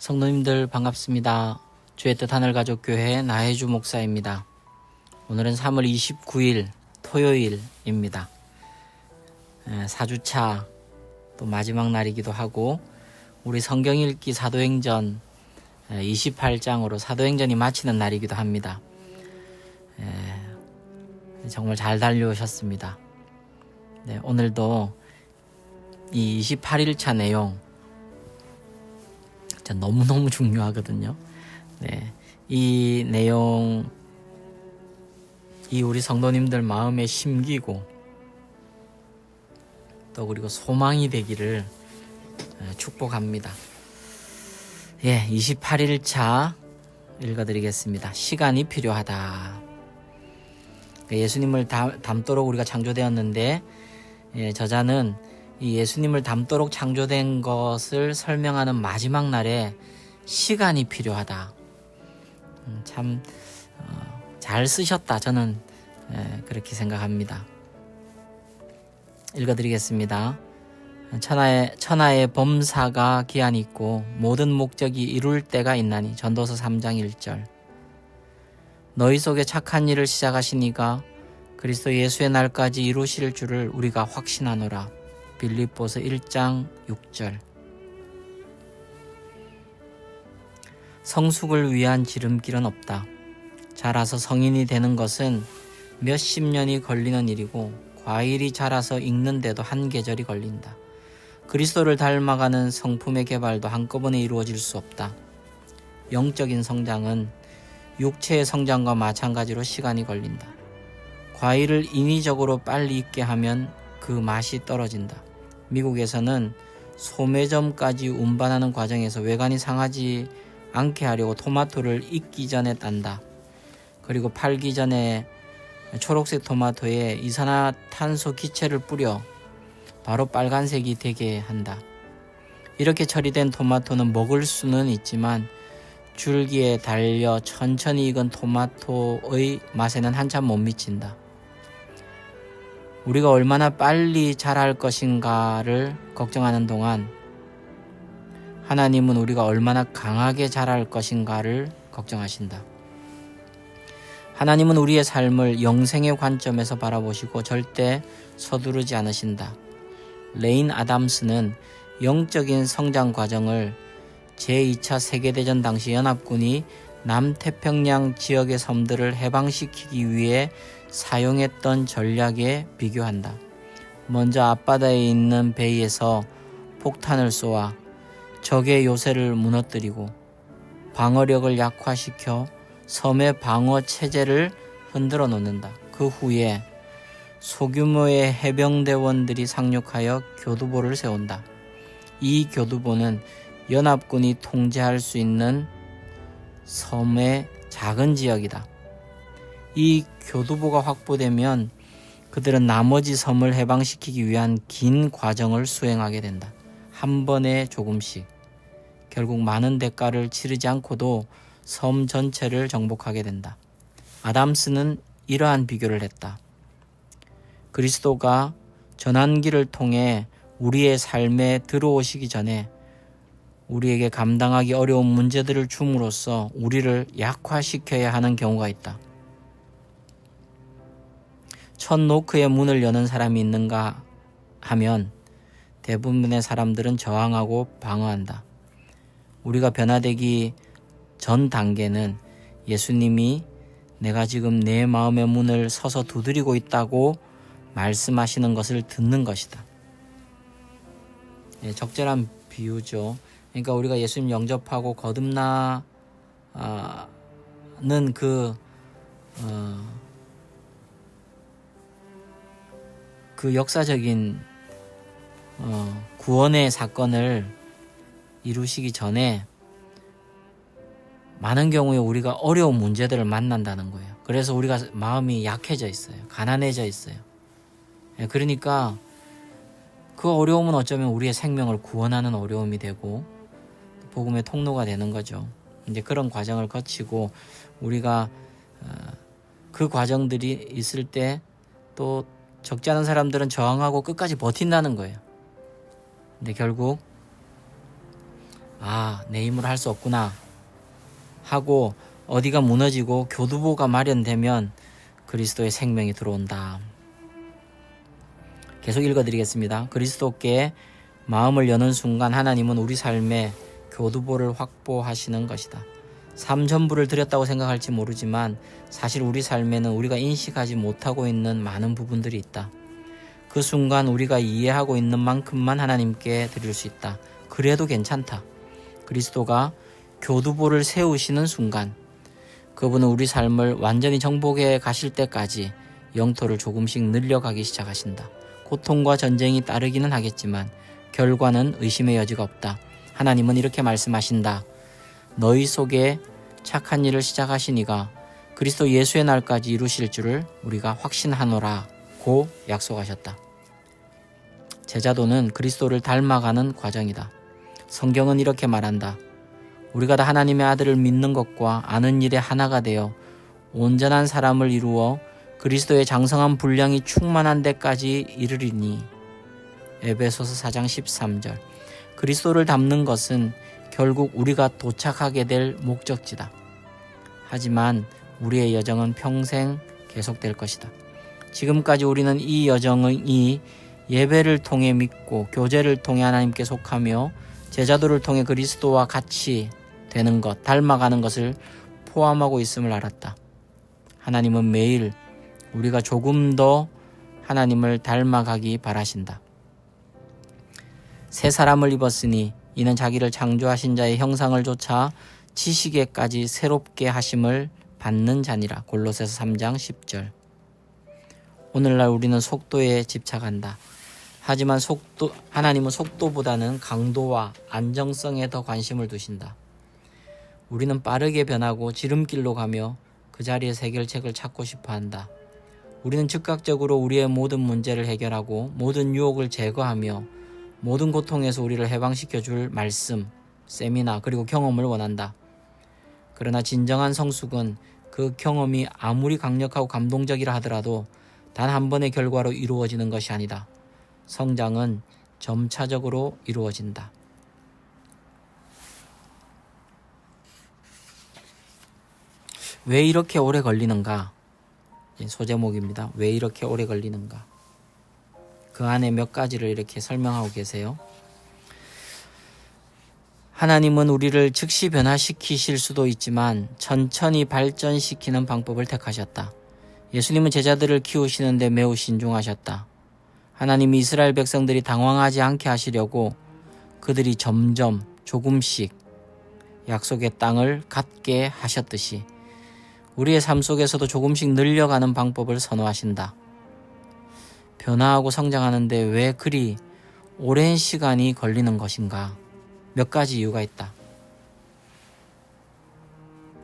성도님들 반갑습니다. 주의 뜻 하늘가족교회 나혜주 목사입니다. 오늘은 3월 29일 토요일입니다. 4주차 또 마지막 날이기도 하고 우리 성경 읽기 사도행전 28장으로 사도행전이 마치는 날이기도 합니다. 정말 잘 달려오셨습니다. 네, 오늘도 이 28일차 내용 너무너무 중요하거든요. 네, 이 내용 우리 성도님들 마음에 심기고 또 그리고 소망이 되기를 축복합니다. 28일차 읽어드리겠습니다. 시간이 필요하다. 예수님을 닮도록 우리가 창조되었는데 저자는 이 예수님을 닮도록 창조된 것을 설명하는 마지막 날에 시간이 필요하다. 참 잘 쓰셨다. 저는 그렇게 생각합니다. 읽어드리겠습니다. 천하의 범사가 기한이 있고 모든 목적이 이룰 때가 있나니. 전도서 3장 1절. 너희 속에 착한 일을 시작하시니가 그리스도 예수의 날까지 이루실 줄을 우리가 확신하노라. 빌립보서 1장 6절. 성숙을 위한 지름길은 없다. 자라서 성인이 되는 것은 몇십 년이 걸리는 일이고 과일이 자라서 익는데도 한 계절이 걸린다. 그리스도를 닮아가는 성품의 개발도 한꺼번에 이루어질 수 없다. 영적인 성장은 육체의 성장과 마찬가지로 시간이 걸린다. 과일을 인위적으로 빨리 익게 하면 그 맛이 떨어진다. 미국에서는 소매점까지 운반하는 과정에서 외관이 상하지 않게 하려고 토마토를 익기 전에 딴다. 그리고 팔기 전에 초록색 토마토에 이산화탄소 기체를 뿌려 바로 빨간색이 되게 한다. 이렇게 처리된 토마토는 먹을 수는 있지만 줄기에 달려 천천히 익은 토마토의 맛에는 한참 못 미친다. 우리가 얼마나 빨리 자랄 것인가를 걱정하는 동안 하나님은 우리가 얼마나 강하게 자랄 것인가를 걱정하신다. 하나님은 우리의 삶을 영생의 관점에서 바라보시고 절대 서두르지 않으신다. 레인 아담스는 영적인 성장 과정을 제2차 세계대전 당시 연합군이 남태평양 지역의 섬들을 해방시키기 위해 사용했던 전략에 비교한다. 먼저 앞바다에 있는 베이에서 폭탄을 쏘아 적의 요새를 무너뜨리고 방어력을 약화시켜 섬의 방어 체제를 흔들어 놓는다. 그 후에 소규모의 해병대원들이 상륙하여 교두보를 세운다. 이 교두보는 연합군이 통제할 수 있는 섬의 작은 지역이다. 이 교두보가 확보되면 그들은 나머지 섬을 해방시키기 위한 긴 과정을 수행하게 된다. 한 번에 조금씩. 결국 많은 대가를 치르지 않고도 섬 전체를 정복하게 된다. 아담스는 이러한 비교를 했다. 그리스도가 전환기를 통해 우리의 삶에 들어오시기 전에 우리에게 감당하기 어려운 문제들을 줌으로써 우리를 약화시켜야 하는 경우가 있다. 첫 노크의 문을 여는 사람이 있는가 하면 대부분의 사람들은 저항하고 방어한다. 우리가 변화되기 전 단계는 예수님이 내가 지금 내 마음의 문을 서서 두드리고 있다고 말씀하시는 것을 듣는 것이다. 적절한 비유죠. 그러니까 우리가 예수님 영접하고 거듭나는 그 역사적인 구원의 사건을 이루시기 전에 많은 경우에 우리가 어려운 문제들을 만난다는 거예요. 그래서 우리가 마음이 약해져 있어요. 가난해져 있어요. 그러니까 그 어려움은 어쩌면 우리의 생명을 구원하는 어려움이 되고 복음의 통로가 되는 거죠. 이제 그런 과정을 거치고 우리가 그 과정들이 있을 때 또 적지 않은 사람들은 저항하고 끝까지 버틴다는 거예요. 근데 결국 내 힘으로 할 수 없구나 하고 어디가 무너지고 교두보가 마련되면 그리스도의 생명이 들어온다. 계속 읽어드리겠습니다. 그리스도께 마음을 여는 순간 하나님은 우리 삶에 교두보를 확보하시는 것이다. 삶 전부를 드렸다고 생각할지 모르지만 사실 우리 삶에는 우리가 인식하지 못하고 있는 많은 부분들이 있다. 그 순간 우리가 이해하고 있는 만큼만 하나님께 드릴 수 있다. 그래도 괜찮다. 그리스도가 교두보를 세우시는 순간 그분은 우리 삶을 완전히 정복해 가실 때까지 영토를 조금씩 늘려가기 시작하신다. 고통과 전쟁이 따르기는 하겠지만 결과는 의심의 여지가 없다. 하나님은 이렇게 말씀하신다. 너희 속에 착한 일을 시작하시니가 그리스도 예수의 날까지 이루실 줄을 우리가 확신하노라 고 약속하셨다. 제자도는 그리스도를 닮아가는 과정이다. 성경은 이렇게 말한다. 우리가 다 하나님의 아들을 믿는 것과 아는 일에 하나가 되어 온전한 사람을 이루어 그리스도의 장성한 분량이 충만한 데까지 이르리니. 에베소서 4장 13절. 그리스도를 닮는 것은 결국 우리가 도착하게 될 목적지다. 하지만 우리의 여정은 평생 계속될 것이다. 지금까지 우리는 이 여정이 예배를 통해 믿고 교제를 통해 하나님께 속하며 제자도를 통해 그리스도와 같이 되는 것, 닮아가는 것을 포함하고 있음을 알았다. 하나님은 매일 우리가 조금 더 하나님을 닮아가기 바라신다. 새 사람을 입었으니 이는 자기를 창조하신 자의 형상을 좇아 지식에까지 새롭게 하심을 받는 자니라. 골로새서 3장 10절. 오늘날 우리는 속도에 집착한다. 하지만 하나님은 속도보다는 강도와 안정성에 더 관심을 두신다. 우리는 빠르게 변하고 지름길로 가며 그 자리에서 해결책을 찾고 싶어 한다. 우리는 즉각적으로 우리의 모든 문제를 해결하고 모든 유혹을 제거하며 모든 고통에서 우리를 해방시켜 줄 말씀, 세미나 그리고 경험을 원한다. 그러나 진정한 성숙은 그 경험이 아무리 강력하고 감동적이라 하더라도 단 한 번의 결과로 이루어지는 것이 아니다. 성장은 점차적으로 이루어진다. 왜 이렇게 오래 걸리는가? 소제목입니다. 왜 이렇게 오래 걸리는가? 그 안에 몇 가지를 이렇게 설명하고 계세요. 하나님은 우리를 즉시 변화시키실 수도 있지만 천천히 발전시키는 방법을 택하셨다. 예수님은 제자들을 키우시는데 매우 신중하셨다. 하나님이 이스라엘 백성들이 당황하지 않게 하시려고 그들이 점점 조금씩 약속의 땅을 갖게 하셨듯이 우리의 삶 속에서도 조금씩 늘려가는 방법을 선호하신다. 변화하고 성장하는데 왜 그리 오랜 시간이 걸리는 것인가? 몇 가지 이유가 있다.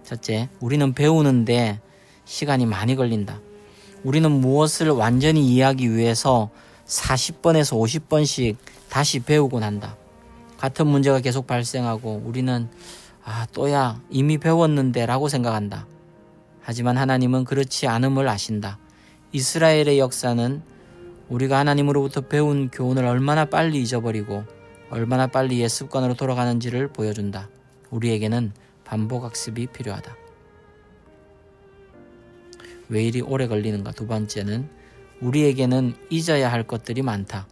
첫째, 우리는 배우는데 시간이 많이 걸린다. 우리는 무엇을 완전히 이해하기 위해서 40번에서 50번씩 다시 배우곤 한다. 같은 문제가 계속 발생하고 우리는 또야 이미 배웠는데 라고 생각한다. 하지만 하나님은 그렇지 않음을 아신다. 이스라엘의 역사는 우리가 하나님으로부터 배운 교훈을 얼마나 빨리 잊어버리고 얼마나 빨리 옛 습관으로 돌아가는지를 보여준다. 우리에게는 반복학습이 필요하다. 왜 이리 오래 걸리는가? 두 번째는 우리에게는 잊어야 할 것들이 많다.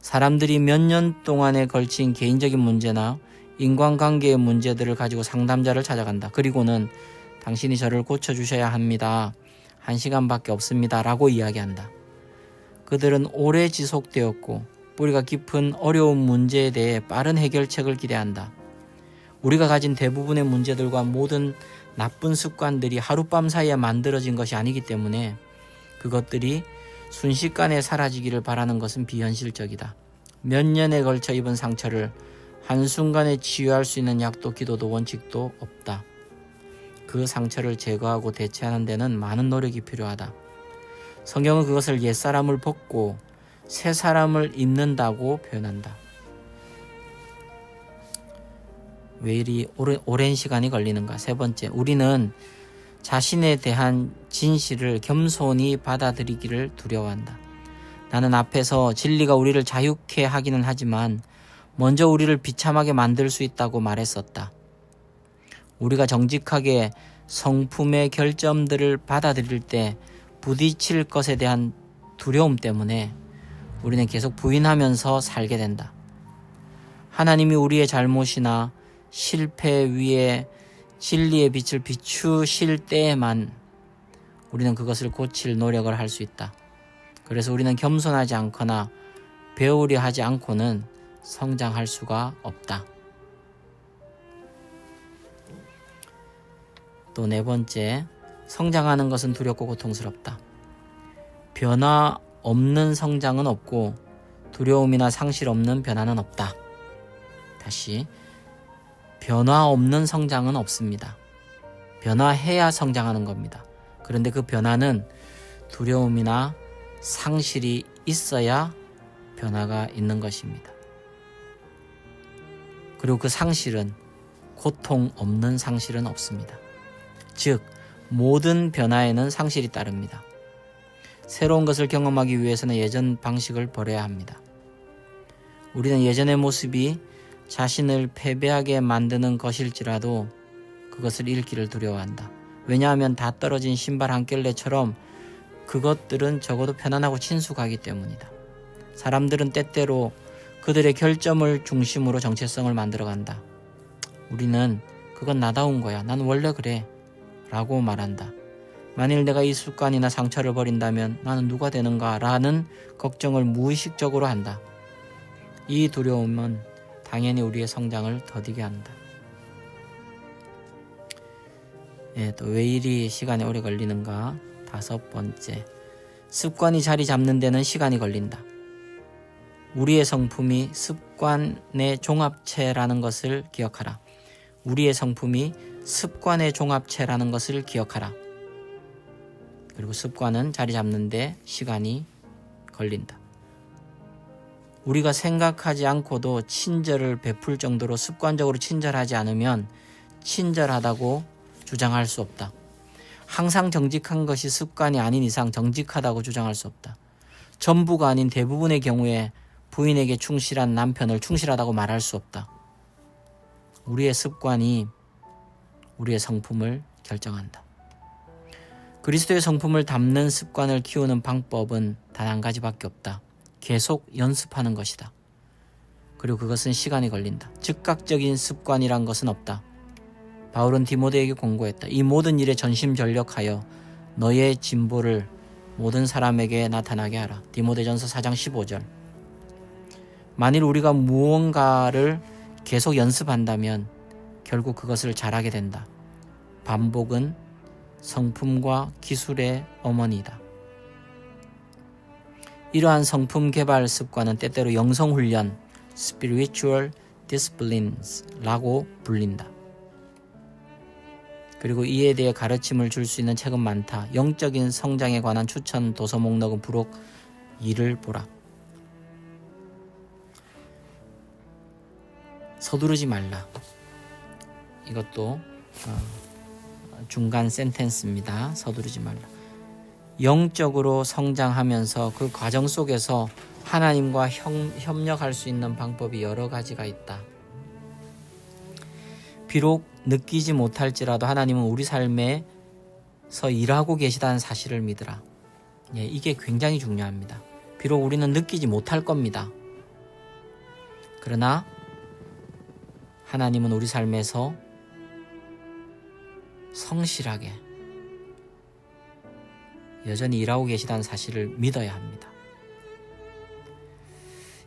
사람들이 몇 년 동안에 걸친 개인적인 문제나 인간관계의 문제들을 가지고 상담자를 찾아간다. 그리고는 당신이 저를 고쳐주셔야 합니다. 1시간밖에 없습니다. 라고 이야기한다. 그들은 오래 지속되었고 뿌리가 깊은 어려운 문제에 대해 빠른 해결책을 기대한다. 우리가 가진 대부분의 문제들과 모든 나쁜 습관들이 하룻밤 사이에 만들어진 것이 아니기 때문에 그것들이 순식간에 사라지기를 바라는 것은 비현실적이다. 몇 년에 걸쳐 입은 상처를 한순간에 치유할 수 있는 약도 기도도 원칙도 없다. 그 상처를 제거하고 대체하는 데는 많은 노력이 필요하다. 성경은 그것을 옛사람을 벗고 새 사람을 입는다고 표현한다. 왜 이리 오랜 시간이 걸리는가? 세 번째, 우리는 자신에 대한 진실을 겸손히 받아들이기를 두려워한다. 나는 앞에서 진리가 우리를 자유케 하기는 하지만 먼저 우리를 비참하게 만들 수 있다고 말했었다. 우리가 정직하게 성품의 결점들을 받아들일 때 부딪힐 것에 대한 두려움 때문에 우리는 계속 부인하면서 살게 된다. 하나님이 우리의 잘못이나 실패 위에 진리의 빛을 비추실 때에만 우리는 그것을 고칠 노력을 할 수 있다. 그래서 우리는 겸손하지 않거나 배우려 하지 않고는 성장할 수가 없다. 또 네 번째, 성장하는 것은 두렵고 고통스럽다. 변화 없는 성장은 없고 두려움이나 상실 없는 변화는 없다. 다시, 변화 없는 성장은 없습니다. 변화해야 성장하는 겁니다. 그런데 그 변화는 두려움이나 상실이 있어야 변화가 있는 것입니다. 그리고 그 상실은 고통 없는 상실은 없습니다. 즉, 모든 변화에는 상실이 따릅니다. 새로운 것을 경험하기 위해서는 예전 방식을 버려야 합니다. 우리는 예전의 모습이 자신을 패배하게 만드는 것일지라도 그것을 잃기를 두려워한다. 왜냐하면 다 떨어진 신발 한 켤레처럼 그것들은 적어도 편안하고 친숙하기 때문이다. 사람들은 때때로 그들의 결점을 중심으로 정체성을 만들어간다. 우리는 그건 나다운 거야. 난 원래 그래. 라고 말한다. 만일 내가 이 습관이나 상처를 버린다면 나는 누가 되는가? 라는 걱정을 무의식적으로 한다. 이 두려움은 당연히 우리의 성장을 더디게 한다. 또 왜 이리 시간이 오래 걸리는가? 다섯 번째, 습관이 자리 잡는 데는 시간이 걸린다. 우리의 성품이 습관의 종합체라는 것을 기억하라. 우리의 성품이 습관의 종합체라는 것을 기억하라. 그리고 습관은 자리 잡는 데 시간이 걸린다. 우리가 생각하지 않고도 친절을 베풀 정도로 습관적으로 친절하지 않으면 친절하다고 주장할 수 없다. 항상 정직한 것이 습관이 아닌 이상 정직하다고 주장할 수 없다. 전부가 아닌 대부분의 경우에 부인에게 충실한 남편을 충실하다고 말할 수 없다. 우리의 습관이 우리의 성품을 결정한다. 그리스도의 성품을 담는 습관을 키우는 방법은 단 한 가지밖에 없다. 계속 연습하는 것이다. 그리고 그것은 시간이 걸린다. 즉각적인 습관이란 것은 없다. 바울은 디모데에게 권고했다. 이 모든 일에 전심전력하여 너의 진보를 모든 사람에게 나타나게 하라. 디모데전서 4장 15절. 만일 우리가 무언가를 계속 연습한다면 결국 그것을 잘하게 된다. 반복은 성품과 기술의 어머니이다. 이러한 성품 개발 습관은 때때로 영성훈련, spiritual disciplines라고 불린다. 그리고 이에 대해 가르침을 줄 수 있는 책은 많다. 영적인 성장에 관한 추천 도서 목록은 부록 2를 보라. 서두르지 말라. 이것도 중간 센텐스입니다. 서두르지 말라. 영적으로 성장하면서 그 과정 속에서 하나님과 협력할 수 있는 방법이 여러 가지가 있다. 비록 느끼지 못할지라도 하나님은 우리 삶에서 일하고 계시다는 사실을 믿으라. 이게 굉장히 중요합니다. 비록 우리는 느끼지 못할 겁니다. 그러나 하나님은 우리 삶에서 성실하게 여전히 일하고 계시다는 사실을 믿어야 합니다.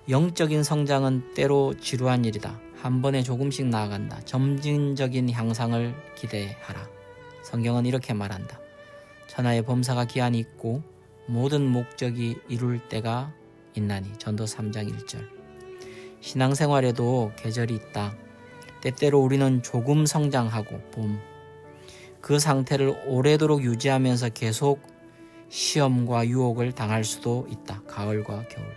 영적인 성장은 때로 지루한 일이다. 한 번에 조금씩 나아간다. 점진적인 향상을 기대하라. 성경은 이렇게 말한다. 천하의 범사가 기한이 있고 모든 목적이 이룰 때가 있나니. 전도 3장 1절. 신앙생활에도 계절이 있다. 때때로 우리는 조금 성장하고 봄, 그 상태를 오래도록 유지하면서 계속 시험과 유혹을 당할 수도 있다. 가을과 겨울.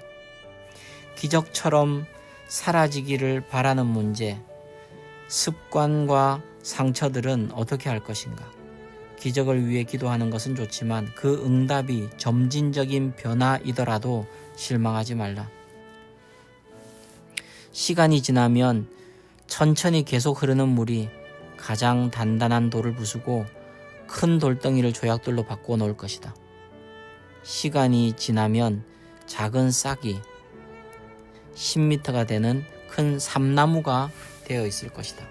기적처럼 사라지기를 바라는 문제, 습관과 상처들은 어떻게 할 것인가? 기적을 위해 기도하는 것은 좋지만 그 응답이 점진적인 변화이더라도 실망하지 말라. 시간이 지나면 천천히 계속 흐르는 물이 가장 단단한 돌을 부수고 큰 돌덩이를 조약돌로 바꾸어 놓을 것이다. 시간이 지나면 작은 싹이 10m가 되는 큰 삼나무가 되어 있을 것이다.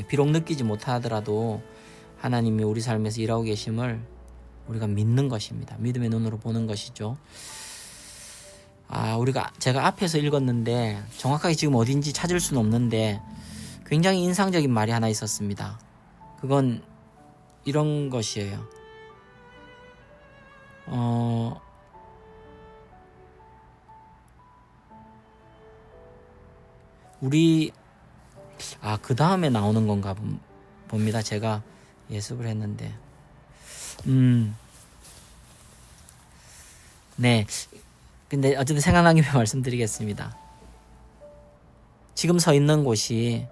비록 느끼지 못하더라도 하나님이 우리 삶에서 일하고 계심을 우리가 믿는 것입니다. 믿음의 눈으로 보는 것이죠. 제가 앞에서 읽었는데 정확하게 지금 어딘지 찾을 수는 없는데 굉장히 인상적인 말이 하나 있었습니다. 그건 이런 것이에요. 그 다음에 나오는 건가 봅니다. 제가 예습을 했는데. 네. 근데 어쨌든 생각난 김에 말씀드리겠습니다. 지금 서 있는 곳이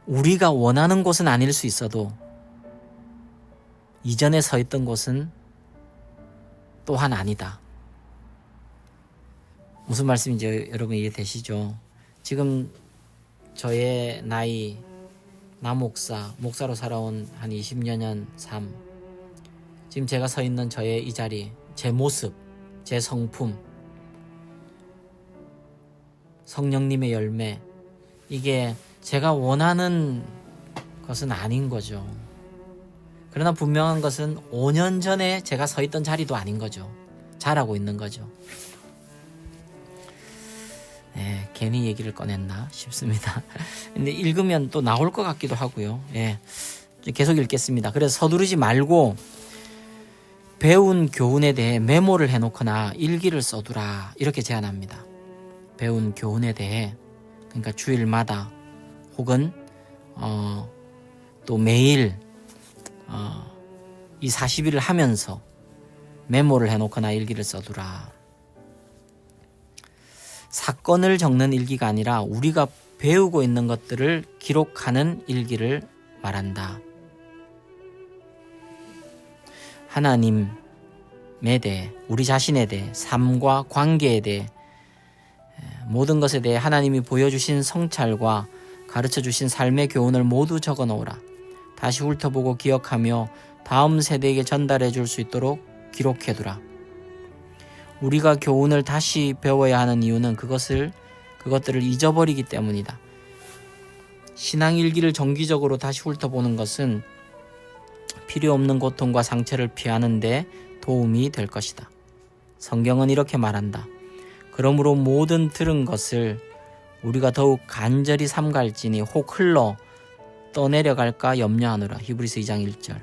우리가 원하는 곳은 아닐 수 있어도 이전에 서 있던 곳은 또한 아니다. 무슨 말씀인지 여러분 이해되시죠? 지금 저의 나이, 목사로 살아온 한 20여 년 삶, 지금 제가 서 있는 저의 이 자리, 제 모습, 제 성품, 성령님의 열매, 이게 제가 원하는 것은 아닌 거죠. 그러나 분명한 것은 5년 전에 제가 서 있던 자리도 아닌 거죠. 잘하고 있는 거죠. 네, 괜히 얘기를 꺼냈나 싶습니다. 근데 읽으면 또 나올 것 같기도 하고요. 계속 읽겠습니다. 그래서 서두르지 말고 배운 교훈에 대해 메모를 해놓거나 일기를 써두라, 이렇게 제안합니다. 배운 교훈에 대해, 그러니까 주일마다 혹은 또 매일 이 40일을 하면서 메모를 해놓거나 일기를 써두라. 사건을 적는 일기가 아니라 우리가 배우고 있는 것들을 기록하는 일기를 말한다. 하나님에 대해, 우리 자신에 대해, 삶과 관계에 대해, 모든 것에 대해 하나님이 보여주신 성찰과 가르쳐주신 삶의 교훈을 모두 적어 놓으라. 다시 훑어보고 기억하며 다음 세대에게 전달해 줄 수 있도록 기록해 두라. 우리가 교훈을 다시 배워야 하는 이유는 그것들을 잊어버리기 때문이다. 신앙일기를 정기적으로 다시 훑어보는 것은 필요 없는 고통과 상처를 피하는 데 도움이 될 것이다. 성경은 이렇게 말한다. 그러므로 모든 들은 것을 우리가 더욱 간절히 삼갈지니 혹 흘러 떠내려갈까 염려하노라. 히브리서 2장 1절.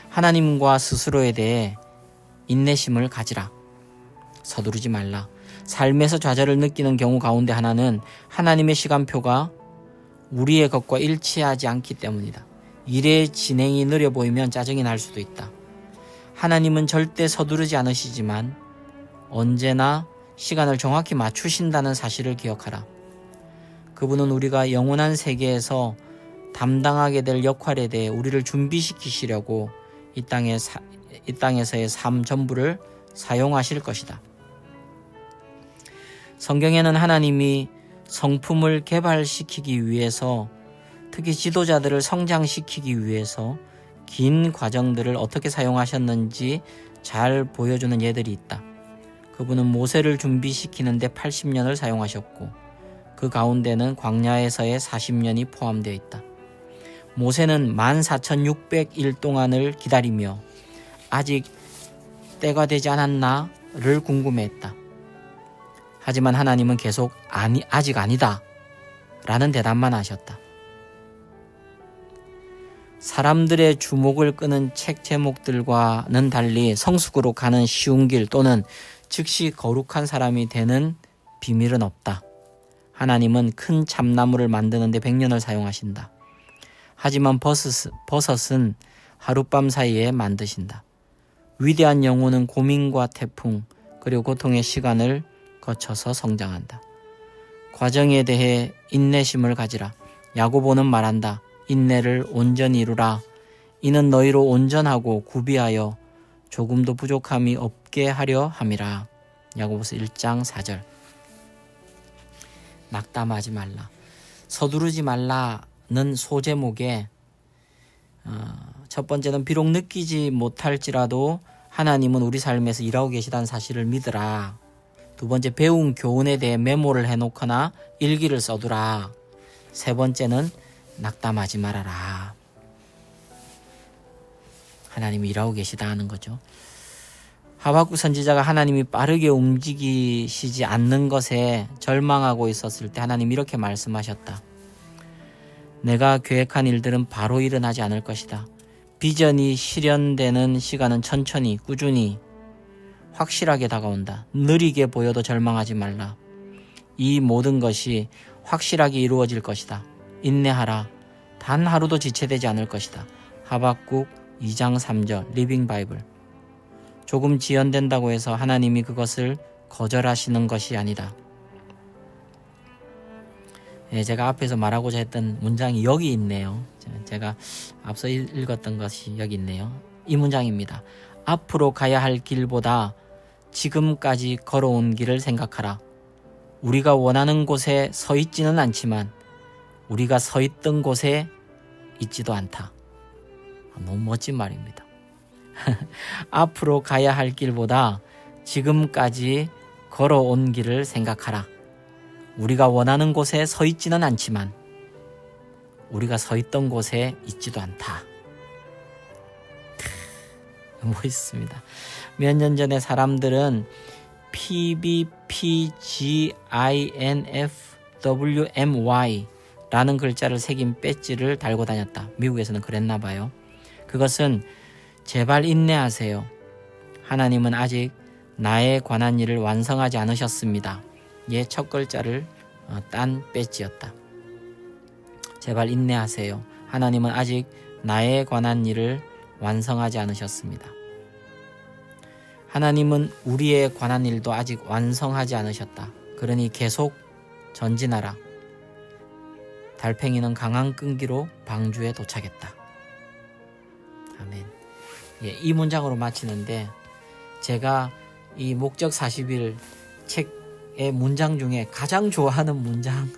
하나님과 스스로에 대해 인내심을 가지라. 서두르지 말라. 삶에서 좌절을 느끼는 경우 가운데 하나는 하나님의 시간표가 우리의 것과 일치하지 않기 때문이다. 일의 진행이 느려 보이면 짜증이 날 수도 있다. 하나님은 절대 서두르지 않으시지만 언제나 시간을 정확히 맞추신다는 사실을 기억하라. 그분은 우리가 영원한 세계에서 담당하게 될 역할에 대해 우리를 준비시키시려고 이 땅에서의 삶 전부를 사용하실 것이다. 성경에는 하나님이 성품을 개발시키기 위해서, 특히 지도자들을 성장시키기 위해서 긴 과정들을 어떻게 사용하셨는지 잘 보여주는 예들이 있다. 그분은 모세를 준비시키는데 80년을 사용하셨고 그 가운데는 광야에서의 40년이 포함되어 있다. 모세는 14,600일 동안을 기다리며 아직 때가 되지 않았나를 궁금해했다. 하지만 하나님은 계속 아직 아니다 라는 대답만 하셨다. 사람들의 주목을 끄는 책 제목들과는 달리 성숙으로 가는 쉬운 길 또는 즉시 거룩한 사람이 되는 비밀은 없다. 하나님은 큰 참나무를 만드는데 100년을 사용하신다. 하지만 버섯은 하룻밤 사이에 만드신다. 위대한 영혼은 고민과 태풍 그리고 고통의 시간을 거쳐서 성장한다. 과정에 대해 인내심을 가지라. 야고보는 말한다. 인내를 온전히 이루라. 이는 너희로 온전하고 구비하여 조금도 부족함이 없게 하려 함이라. 야고보서 1장 4절. 낙담하지 말라. 서두르지 말라는 소제목에 첫 번째는 비록 느끼지 못할지라도 하나님은 우리 삶에서 일하고 계시다는 사실을 믿으라. 두 번째, 배운 교훈에 대해 메모를 해놓거나 일기를 써두라. 세 번째는 낙담하지 말아라. 하나님이 일하고 계시다 하는 거죠. 하박국 선지자가 하나님이 빠르게 움직이시지 않는 것에 절망하고 있었을 때 하나님 이렇게 말씀하셨다. 내가 계획한 일들은 바로 일어나지 않을 것이다. 비전이 실현되는 시간은 천천히 꾸준히 확실하게 다가온다. 느리게 보여도 절망하지 말라. 이 모든 것이 확실하게 이루어질 것이다. 인내하라. 단 하루도 지체되지 않을 것이다. 하박국 2장 3절 리빙 바이블. 조금 지연된다고 해서 하나님이 그것을 거절하시는 것이 아니다. 제가 앞에서 말하고자 했던 문장이 여기 있네요. 제가 앞서 읽었던 것이 여기 있네요. 이 문장입니다. 앞으로 가야 할 길보다 지금까지 걸어온 길을 생각하라. 우리가 원하는 곳에 서 있지는 않지만 우리가 서 있던 곳에 있지도 않다. 너무 멋진 말입니다. 앞으로 가야 할 길보다 지금까지 걸어온 길을 생각하라. 우리가 원하는 곳에 서 있지는 않지만 우리가 서 있던 곳에 있지도 않다. 멋있습니다. 몇 년 전에 사람들은 PBPGINFWMY 라는 글자를 새긴 배지를 달고 다녔다. 미국에서는 그랬나 봐요. 그것은 제발 인내하세요. 하나님은 아직 나에 관한 일을 완성하지 않으셨습니다. 예, 첫 글자를 딴 배지였다. 제발 인내하세요. 하나님은 아직 나에 관한 일을 완성하지 않으셨습니다. 하나님은 우리에 관한 일도 아직 완성하지 않으셨다. 그러니 계속 전진하라. 달팽이는 강한 끈기로 방주에 도착했다. 아멘. 예, 이 문장으로 마치는데 제가 이 목적 40일 책의 문장 중에 가장 좋아하는 문장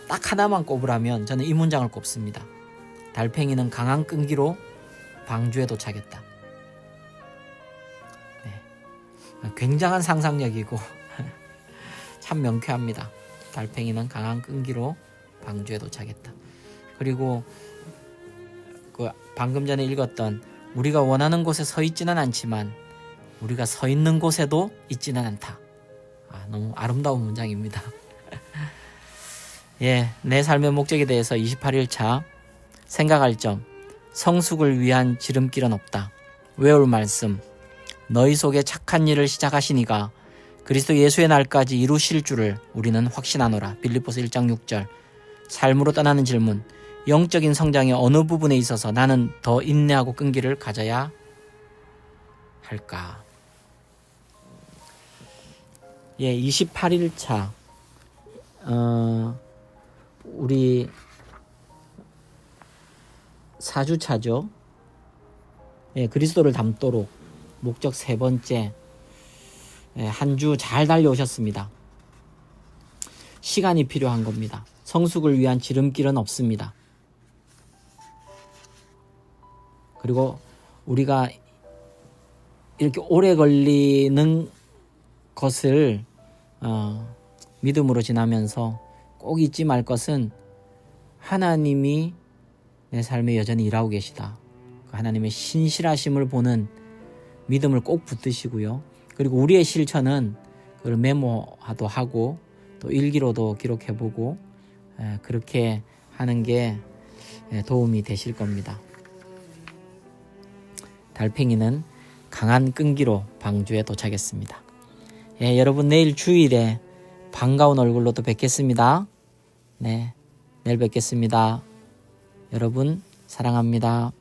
딱 하나만 꼽으라면 저는 이 문장을 꼽습니다. 달팽이는 강한 끈기로 방주에 도착했다. 네. 굉장한 상상력이고 참 명쾌합니다. 달팽이는 강한 끈기로 방주에 도착했다. 그리고 방금 전에 읽었던 우리가 원하는 곳에 서 있지는 않지만 우리가 서 있는 곳에도 있지는 않다. 너무 아름다운 문장입니다. 예, 내 삶의 목적에 대해서 28일차 생각할 점. 성숙을 위한 지름길은 없다. 외울 말씀. 너희 속에 착한 일을 시작하시니가 그리스도 예수의 날까지 이루실 줄을 우리는 확신하노라. 빌립보서 1장 6절. 삶으로 떠나는 질문. 영적인 성장의 어느 부분에 있어서 나는 더 인내하고 끈기를 가져야 할까? 예, 28일차 우리 4주차죠. 예, 그리스도를 닮도록 목적 세 번째. 예, 한 주 잘 달려오셨습니다. 시간이 필요한 겁니다. 성숙을 위한 지름길은 없습니다. 그리고 우리가 이렇게 오래 걸리는 것을 믿음으로 지나면서 꼭 잊지 말 것은 하나님이 내 삶에 여전히 일하고 계시다. 하나님의 신실하심을 보는 믿음을 꼭 붙드시고요. 그리고 우리의 실천은 그걸 메모도 하고 또 일기로도 기록해보고 그렇게 하는 게 도움이 되실 겁니다. 달팽이는 강한 끈기로 방주에 도착했습니다. 예, 여러분 내일 주일에 반가운 얼굴로 또 뵙겠습니다. 네, 내일 뵙겠습니다. 여러분 사랑합니다.